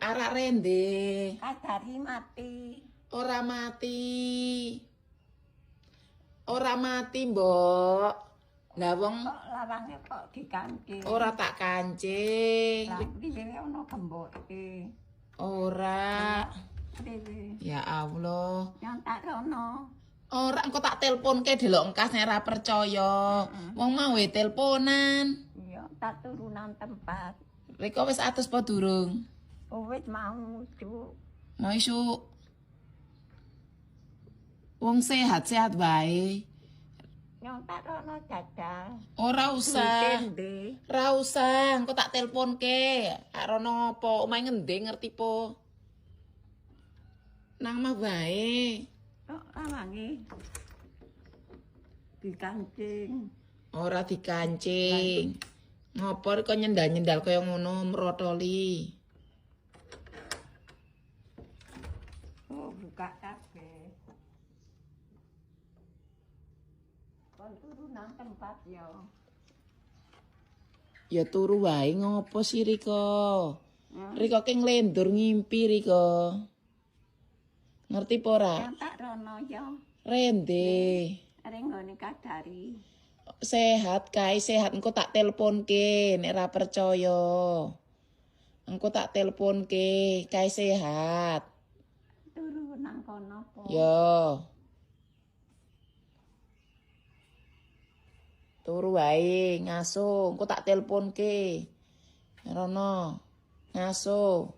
Arak rende. Kadari mati. Ora mati. Ora mati, Mbok. Lah wong kok lawange kok dikancing. Ora tak kancing. Lah dhewe ono gemboke. Ora. Dhewe. Ya Allah. Yang tak rono. Ora engko tak telponke delok engkas nek ora percaya. Wong mau teleponan. Iya, tak turunan tempat. Riko wis atus apa durung? Wis mau, Cuk. Mau isu. Wong sehat-sehat wae. Yang tak rono jajal. Ora usah. Ndi? Ora usah, engko tak telponke. Ak rono apa? Omahe ngendi ngerti po? Nang mah wae. Kok lawange dikancing. Ora dikancing. Ngopo kok nyendal-nyendal kaya ngono mrotoli. Oh, buka kabeh. Kon turu nang tempat ya. Ya turu wae ngopo sih Riko? Riko ki nglendur ngimpi Riko. Ngerti po ora? Yang tak rono ya. Rende. Areng ngene kadari. Sehat kae sehat engko tak teleponke nek ora percaya. Engko tak teleponke kae sehat. Turu nang kono po. Yo. Turu wae ngaso engko tak teleponke. Rono. Ngaso.